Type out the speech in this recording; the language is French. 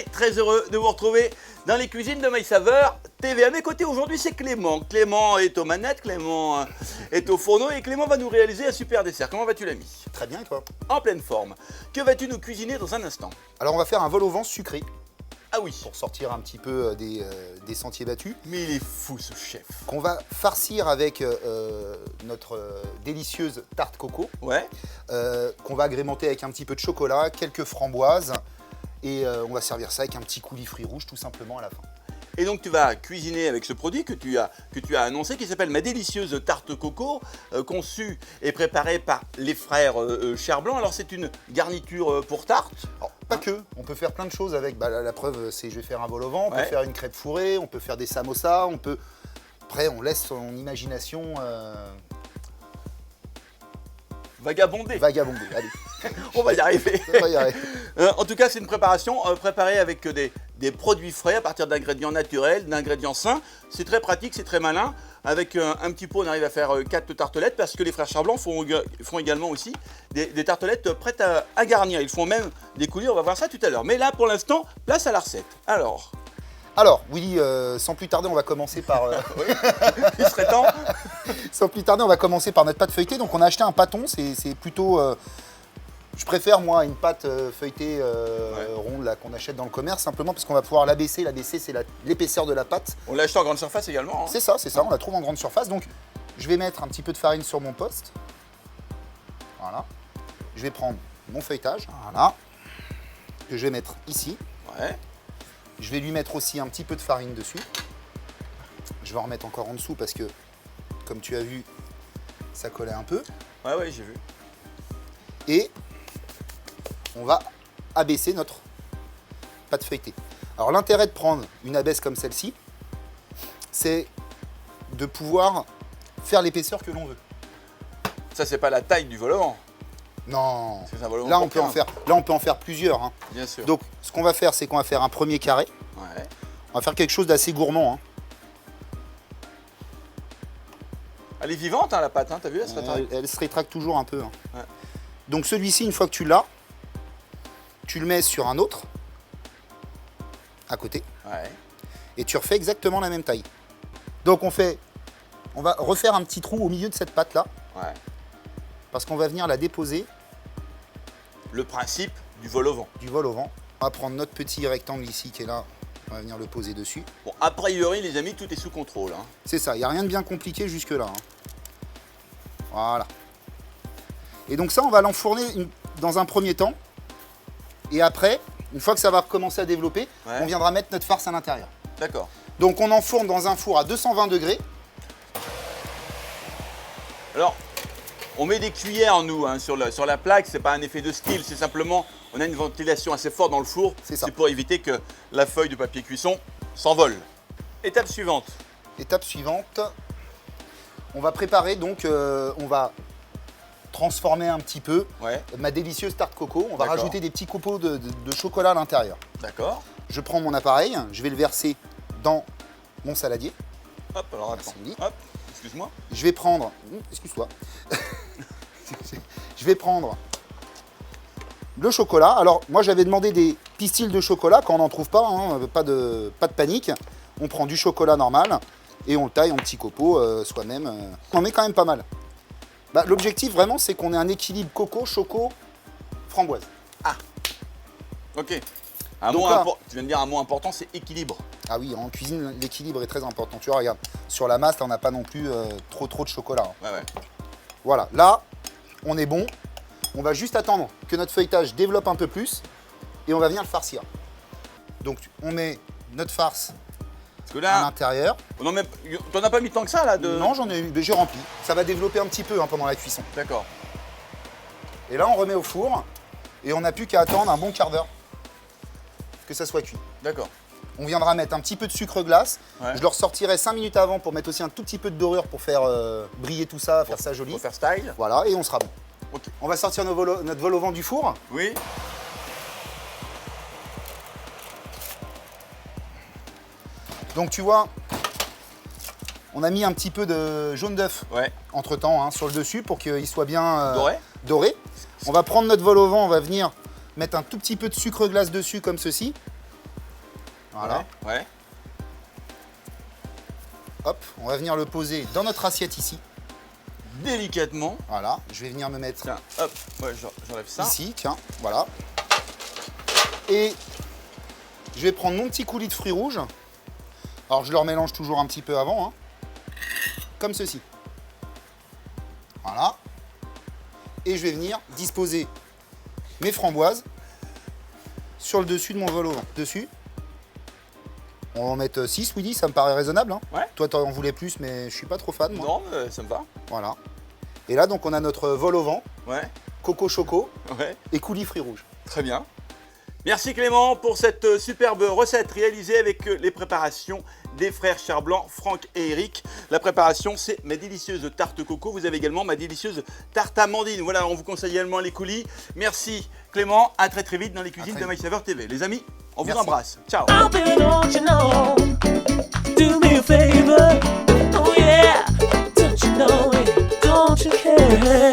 très heureux de vous retrouver dans les cuisines de My Saveur TV. À mes côtés aujourd'hui, c'est Clément. Clément est aux manettes, Clément est au fourneau et Clément va nous réaliser un super dessert. Comment vas-tu, l'ami? Très bien, et toi? En pleine forme. Que vas-tu nous cuisiner dans un instant? Alors on va faire un vol au vent sucré. Ah oui. Pour sortir un petit peu des sentiers battus. Mais il est fou ce chef. Qu'on va farcir avec notre délicieuse tarte coco. Ouais. Qu'on va agrémenter avec un petit peu de chocolat, quelques framboises. Et on va servir ça avec un petit coulis fruits rouges tout simplement à la fin. Et donc tu vas cuisiner avec ce produit que tu as annoncé qui s'appelle ma délicieuse tarte coco, conçue et préparée par les frères Cherblanc. Alors c'est une garniture pour tarte. Alors, pas que, on peut faire plein de choses avec, la preuve c'est je vais faire un vol au vent, on peut faire une crêpe fourrée, on peut faire des samosas, on peut... Après on laisse son imagination... Vagabonder. Vagabonder, allez. On va y arriver. On va y arriver. En tout cas, c'est une préparation préparée avec des produits frais à partir d'ingrédients naturels, d'ingrédients sains. C'est très pratique, c'est très malin. Avec un petit pot, on arrive à faire 4 tartelettes parce que les frères Cherblanc font également aussi des tartelettes prêtes à garnir. Ils font même des coulis, on va voir ça tout à l'heure. Mais là, pour l'instant, place à la recette. Alors, Willy, sans plus tarder, on va commencer par... Oui, il serait temps. Sans plus tarder, on va commencer par notre pâte feuilletée. Donc on a acheté un pâton, c'est plutôt... je préfère moi une pâte feuilletée ronde là qu'on achète dans le commerce, simplement parce qu'on va pouvoir l'abaisser. L'abaisser, c'est l'épaisseur de la pâte. On l'a acheté en grande surface également. Hein. C'est ça, on la trouve en grande surface. Donc je vais mettre un petit peu de farine sur mon poste. Voilà. Je vais prendre mon feuilletage, voilà, que je vais mettre ici. Ouais. Je vais lui mettre aussi un petit peu de farine dessus. Je vais en remettre encore en dessous parce que, comme tu as vu, ça collait un peu. Ouais, j'ai vu. Et on va abaisser notre pâte feuilletée. Alors l'intérêt de prendre une abaisse comme celle-ci, c'est de pouvoir faire l'épaisseur que l'on veut. Ça, c'est pas la taille du vol au vent. Non. Un là, on peut en faire plusieurs. Hein. Bien sûr. Donc, ce qu'on va faire, c'est qu'on va faire un premier carré. Ouais. On va faire quelque chose d'assez gourmand. Hein. Elle est vivante, hein, la pâte, hein, t'as vu, elle se rétracte toujours un peu. Hein. Ouais. Donc, celui-ci, une fois que tu l'as, tu le mets sur un autre, à côté. Ouais. Et tu refais exactement la même taille. Donc, on va refaire un petit trou au milieu de cette pâte-là. Ouais. Parce qu'on va venir la déposer. Le principe du vol au vent. Du vol au vent. On va prendre notre petit rectangle ici qui est là. On va venir le poser dessus. Bon, a priori, les amis, tout est sous contrôle. Hein. C'est ça, il n'y a rien de bien compliqué jusque-là. Hein. Voilà. Et donc ça, on va l'enfourner dans un premier temps. Et après, une fois que ça va recommencer à développer, on viendra mettre notre farce à l'intérieur. D'accord. Donc on enfourne dans un four à 220 degrés. Alors, on met des cuillères, nous, hein, sur la plaque. C'est pas un effet de style, c'est simplement, on a une ventilation assez forte dans le four. C'est pour éviter que la feuille de papier cuisson s'envole. Étape suivante. Étape suivante, on va préparer, donc on va transformer un petit peu ma délicieuse tarte coco. On va rajouter des petits copeaux de chocolat à l'intérieur. D'accord. Je prends mon appareil, je vais le verser dans mon saladier. Hop, alors attends. Hop, excuse-moi. Je vais prendre... Excuse-toi. Je vais prendre le chocolat. Alors, moi, j'avais demandé des pistils de chocolat. Quand on n'en trouve pas, hein, pas de panique. On prend du chocolat normal et on le taille en petits copeaux soi-même. On en met quand même pas mal. L'objectif, vraiment, c'est qu'on ait un équilibre coco, choco, framboise. Ah, ok. Tu viens de dire un mot important, c'est équilibre. Ah oui, en cuisine, l'équilibre est très important. Tu vois, regarde, sur la masse, on n'a pas non plus trop de chocolat. Hein. Ouais. Voilà, là, on est bon. On va juste attendre que notre feuilletage développe un peu plus et on va venir le farcir. Donc, on met notre farce à l'intérieur. T'en as pas mis tant que ça, là Non, j'ai rempli. Ça va développer un petit peu hein, pendant la cuisson. D'accord. Et là, on remet au four et on n'a plus qu'à attendre un bon quart d'heure que ça soit cuit. D'accord. On viendra mettre un petit peu de sucre glace. Je le ressortirai 5 minutes avant pour mettre aussi un tout petit peu de dorure pour faire briller tout ça, faire ça joli. Pour faire style. Voilà, et on sera bon. Okay. On va sortir notre vol au vent du four. Oui. Donc tu vois, on a mis un petit peu de jaune d'œuf entre temps hein, sur le dessus pour qu'il soit bien doré. On va prendre notre vol au vent, on va venir mettre un tout petit peu de sucre glace dessus comme ceci. Voilà. Ouais. Hop, on va venir le poser dans notre assiette ici. Délicatement. Voilà, je vais venir me mettre Tiens, hop, ouais, j'enlève ça. ici, tiens, voilà. Et je vais prendre mon petit coulis de fruits rouges. Alors je le remélange toujours un petit peu avant, hein, comme ceci. Voilà. Et je vais venir disposer mes framboises sur le dessus de mon vol au vent. Dessus. On va en mettre 6, Willy, ça me paraît raisonnable. Hein. Ouais. Toi, tu en voulais plus, mais je suis pas trop fan, moi. Non, mais ça me va. Voilà. Et là, donc, on a notre vol au vent, Ouais, coco choco ouais. et coulis fruits rouges. Très bien. Merci Clément pour cette superbe recette réalisée avec les préparations des frères Charblanc, Franck et Eric. La préparation, c'est ma délicieuse tarte coco. Vous avez également ma délicieuse tarte amandine. Voilà, on vous conseille également les coulis. Merci Clément, à très très vite dans les cuisines de My Saveur TV. Les amis, on vous embrasse. Ciao. Oh, baby, don't you know? Do me a favor. Oh, yeah. Don't you know it? Don't you care?